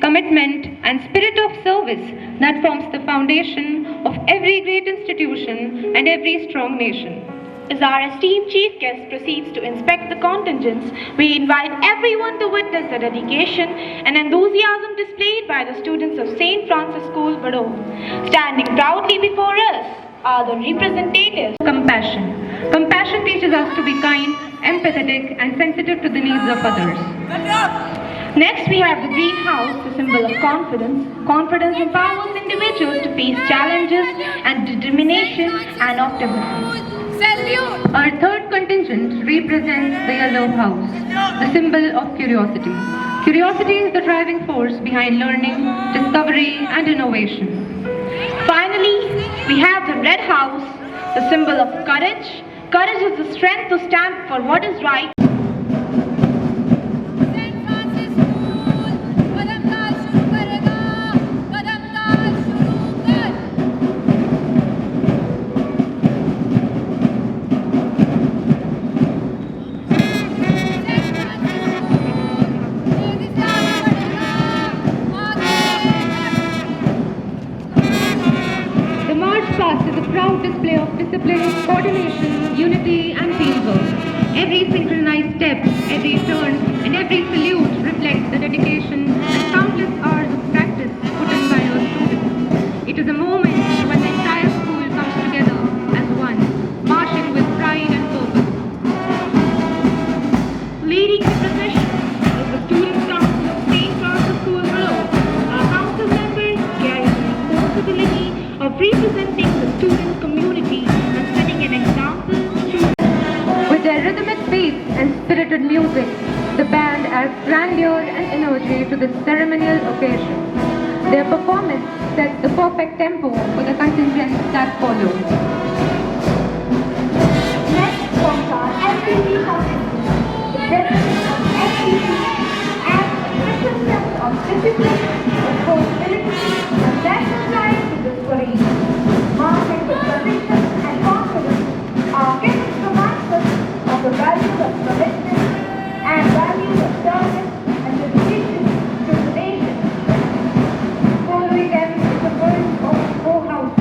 commitment, and spirit of service that forms the foundation of every great institution and every strong nation. As our esteemed chief guest proceeds to inspect the contingents, we invite everyone to witness the dedication and enthusiasm displayed by the students of St. Francis School, Baraut. Standing proudly before us are the representatives. Compassion. Compassion teaches us to be kind, empathetic, and sensitive to the needs of others. Next, we have the greenhouse, the symbol of confidence. Confidence empowers individuals to face challenges and determination and optimism. Our third contingent represents the yellow house, the symbol of curiosity. Curiosity is the driving force behind learning, discovery, and innovation. Finally, we have the red house, the symbol of courage. Courage is the strength to stand for what is right. Display of discipline, coordination, unity, and teamwork. Every synchronized step, every turn, and every salute reflects the dedication and countless hours of practice put in by our students. It is a moment when the entire school comes together as one, marching with pride and purpose. Leading the procession is the Students' Council of St. Francis School, Baraut. Our council members carry the responsibility of representing the student community and setting an example to. With their rhythmic beats and spirited music, the band adds grandeur and energy to this ceremonial occasion. Their performance sets the perfect tempo for the contingents that follow. Next comes our NCC contingent. The president of NCC adds a special sense of discipline, responsibility, and national pride to this parade. Marching with precision and confidence, our guests remind us of the values of commitment and values of service and dedication to the nation. Following them is the birth of the co-house.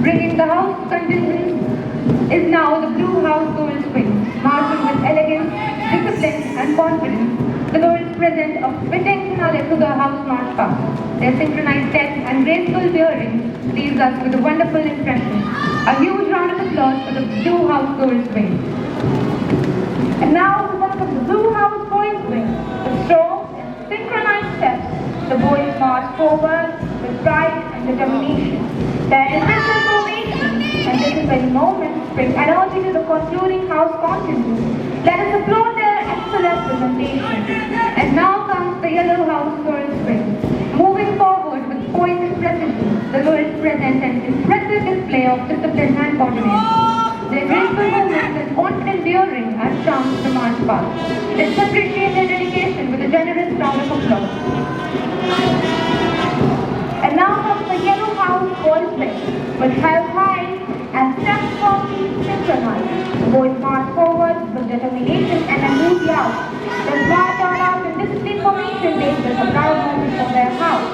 Bringing the house contingent is now the blue house gold swing, marching with elegance, discipline, and confidence. The girls present a fitting finale to the house march past. Their synchronized steps and graceful bearing leaves us with a wonderful impression. A huge round of applause for the blue house gold swing. And now we welcome the blue house boys swing. With strong and synchronized steps, the boys march forward with pride and determination. Their impressive formation and disciplined moments bring energy to the concluding house contingent. Let us applaud their excellent presentation. And now comes the yellow house girls swing. Moving forward with poised precision, the girls present an impressive display of discipline and coordination. Their graceful movements and confident bearing are charms to march past. Let's appreciate their dedication with a generous round of applause. And now comes the yellow house boys swing, with held high and steps firmly synchronized. The boys march forward with determination and enthusiasm. Their smart turnout and disciplined formation makes this a proud moment for their house.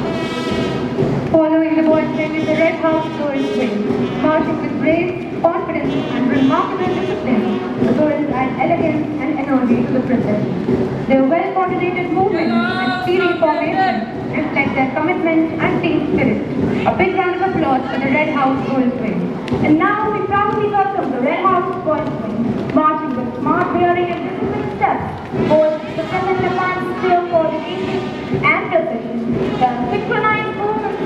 Following the boys swing is the red house girls swing, marching with grace, confidence, and remarkable discipline. The girls add elegance and energy to the procession. Their well-coordinated movements and speedy formation reflect their commitment and team spirit. A big round of applause for the red house girls swing. And now we proudly welcome the red house boys swing, marching with smart bearing and disciplined steps. Both the present demands clear coordination and precision. The synchronized movements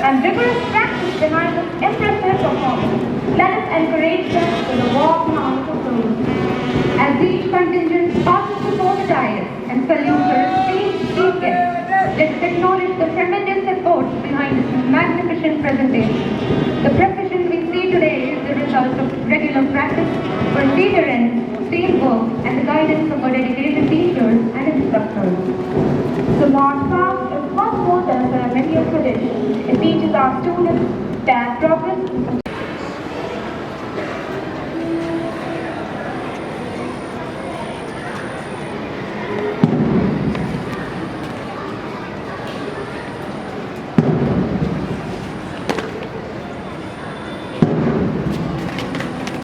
and rigorous practice behind this impressive performance. Let us encourage them with a warm round of applause. As each contingent passes before the dais and salutes their esteemed chief guest, let us acknowledge the tremendous effort behind this magnificent presentation. The procession we see today is the result of regular practice, perseverance, teamwork, and the guidance of our dedicated teachers and instructors. The March Past is much more than a ceremonial tradition. It teaches our students that progress